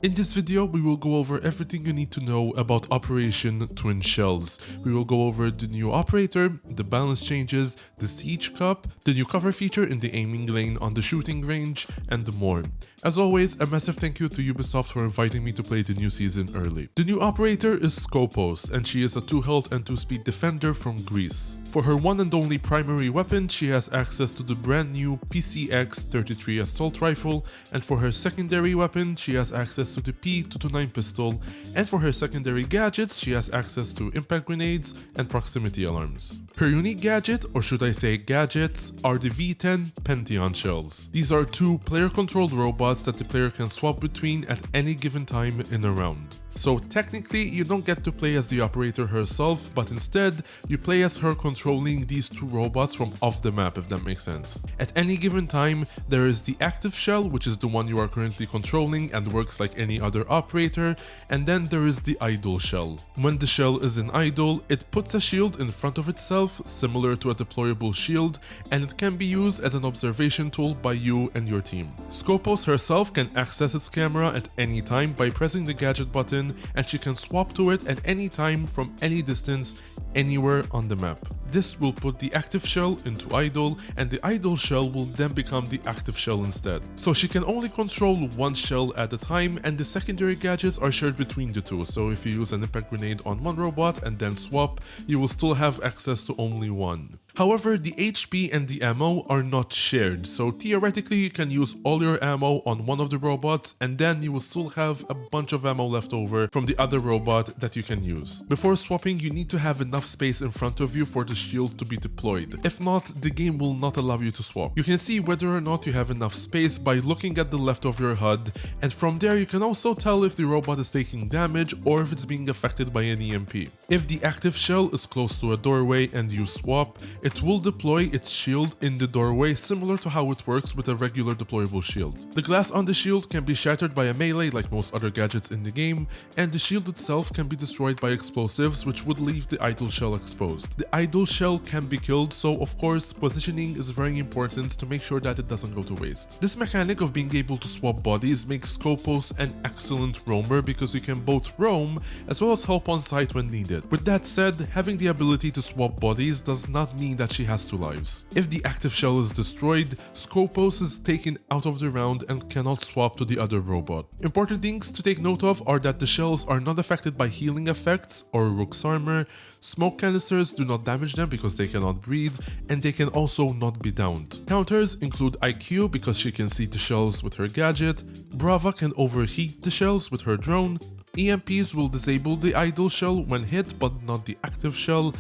In this video, we will go over everything you need to know about Operation Twin Shells. We will go over the new operator, the balance changes, the siege cup, the new cover feature in the aiming lane on the shooting range, and more. As always, a massive thank you to Ubisoft for inviting me to play the new season early. The new operator is Skopos, and she is a 2 health and 2 speed defender from Greece. For her one and only primary weapon, she has access to the brand new PCX-33 assault rifle, and for her secondary weapon, she has access to the P229 pistol, and for her secondary gadgets, she has access to impact grenades and proximity alarms. Her unique gadget, or should I say gadgets, are the V10 Pantheon shells. These are 2 player-controlled robots that the player can swap between at any given time in a round. So technically, you don't get to play as the operator herself, but instead, you play as her controlling these 2 robots from off the map, if that makes sense. At any given time, there is the active shell, which is the one you are currently controlling and works like any other operator, and then there is the idle shell. When the shell is in idle, it puts a shield in front of itself, similar to a deployable shield, and it can be used as an observation tool by you and your team. Skopos herself can access its camera at any time by pressing the gadget button, and she can swap to it at any time from any distance anywhere on the map. This will put the active shell into idle, and the idle shell will then become the active shell instead. So she can only control one shell at a time, and the secondary gadgets are shared between the 2. So if you use an impact grenade on one robot and then swap, you will still have access to only one. However, the HP and the ammo are not shared, so theoretically you can use all your ammo on one of the robots, and then you will still have a bunch of ammo left over from the other robot that you can use. Before swapping, you need to have enough space in front of you for the shield to be deployed. If not, the game will not allow you to swap. You can see whether or not you have enough space by looking at the left of your HUD, and from there you can also tell if the robot is taking damage or if it's being affected by an EMP. If the active shell is close to a doorway and you swap, it will deploy its shield in the doorway, similar to how it works with a regular deployable shield. The glass on the shield can be shattered by a melee like most other gadgets in the game, and the shield itself can be destroyed by explosives, which would leave the idle shell exposed. The idle shell can be killed, so of course positioning is very important to make sure that it doesn't go to waste. This mechanic of being able to swap bodies makes Skopos an excellent roamer because you can both roam as well as help on site when needed. With that said, having the ability to swap bodies does not mean that she has 2 lives. If the active shell is destroyed, Skopos is taken out of the round and cannot swap to the other robot. Important things to take note of are that the shells are not affected by healing effects or Rook's armor, smoke canisters do not damage them because they cannot breathe, and they can also not be downed. Counters include IQ because she can see the shells with her gadget, Brava can overheat the shells with her drone, EMPs will disable the idle shell when hit but not the active shell,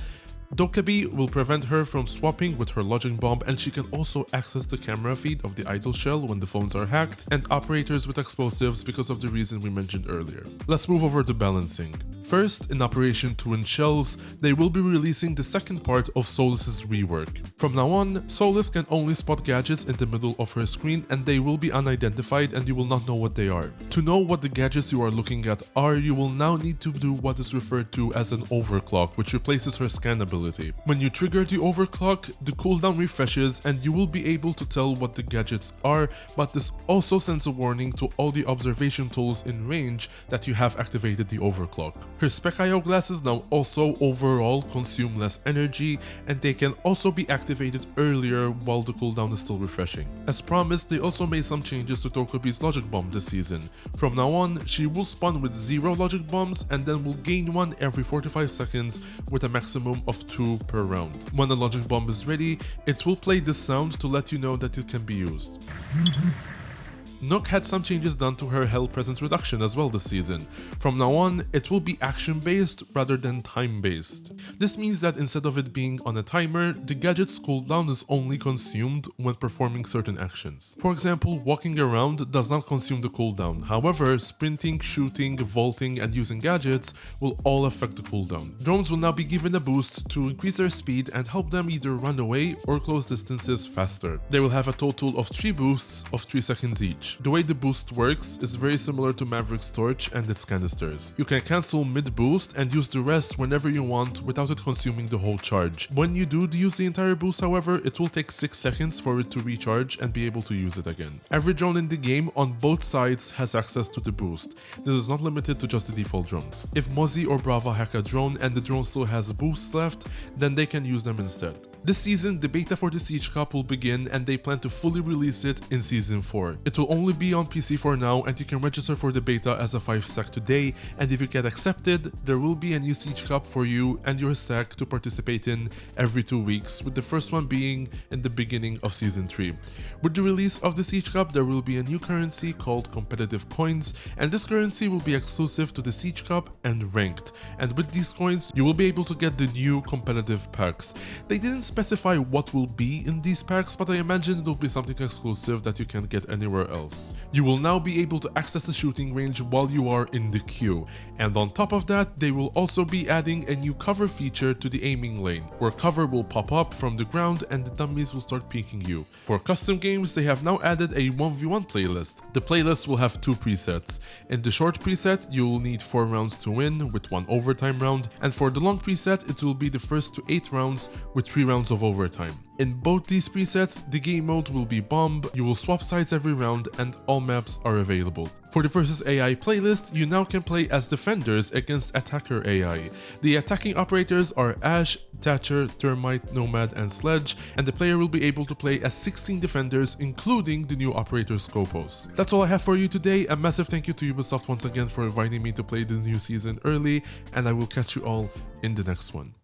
Dokkaebi will prevent her from swapping with her lodging bomb, and she can also access the camera feed of the idle shell when the phones are hacked, and operators with explosives because of the reason we mentioned earlier. Let's move over to balancing. First, in Operation Twin Shells, they will be releasing the second part of Solis's rework. From now on, Solis can only spot gadgets in the middle of her screen, and they will be unidentified and you will not know what they are. To know what the gadgets you are looking at are, you will now need to do what is referred to as an overclock, which replaces her scan ability. When you trigger the overclock, the cooldown refreshes and you will be able to tell what the gadgets are, but this also sends a warning to all the observation tools in range that you have activated the overclock. Her Spec IO glasses now also overall consume less energy, and they can also be activated earlier while the cooldown is still refreshing. As promised, they also made some changes to Dokkaebi's logic bomb this season. From now on, she will spawn with 0 logic bombs and then will gain one every 45 seconds with a maximum of 2 per round. When the logic bomb is ready, it will play this sound to let you know that it can be used. Nook had some changes done to her health presence reduction as well this season. From now on, it will be action-based rather than time-based. This means that instead of it being on a timer, the gadget's cooldown is only consumed when performing certain actions. For example, walking around does not consume the cooldown. However, sprinting, shooting, vaulting, and using gadgets will all affect the cooldown. Drones will now be given a boost to increase their speed and help them either run away or close distances faster. They will have a total of 3 boosts of 3 seconds each. charge. The way the boost works is very similar to Maverick's torch and its canisters. You can cancel mid-boost and use the rest whenever you want without it consuming the whole charge. When you do use the entire boost, however, it will take 6 seconds for it to recharge and be able to use it again. Every drone in the game on both sides has access to the boost. This is not limited to just the default drones. If Mozzie or Brava hack a drone and the drone still has boosts left, then they can use them instead. This season, the beta for the Siege Cup will begin and they plan to fully release it in Season 4. It will only be on PC for now and you can register for the beta as a 5-stack today, and if you get accepted, there will be a new Siege Cup for you and your stack to participate in every 2 weeks, with the first one being in the beginning of Season 3. With the release of the Siege Cup, there will be a new currency called Competitive Coins, and this currency will be exclusive to the Siege Cup and Ranked, and with these coins, you will be able to get the new competitive packs. They didn't specify what will be in these packs, but I imagine it will be something exclusive that you can't get anywhere else. You will now be able to access the shooting range while you are in the queue, and on top of that, they will also be adding a new cover feature to the aiming lane, where cover will pop up from the ground and the dummies will start peeking you. For custom games, they have now added a 1v1 playlist. The playlist will have 2 presets. In the short preset, you will need 4 rounds to win with 1 overtime round, and for the long preset, it will be the first to 8 rounds with 3 rounds of overtime. In both these presets, the game mode will be bomb, you will swap sides every round, and all maps are available. For the versus AI playlist, you now can play as defenders against attacker AI. The attacking operators are Ash, Thatcher, Thermite, Nomad, and Sledge, and the player will be able to play as 16 defenders, including the new operator Skopos. That's all I have for you today. A massive thank you to Ubisoft once again for inviting me to play the new season early, and I will catch you all in the next one.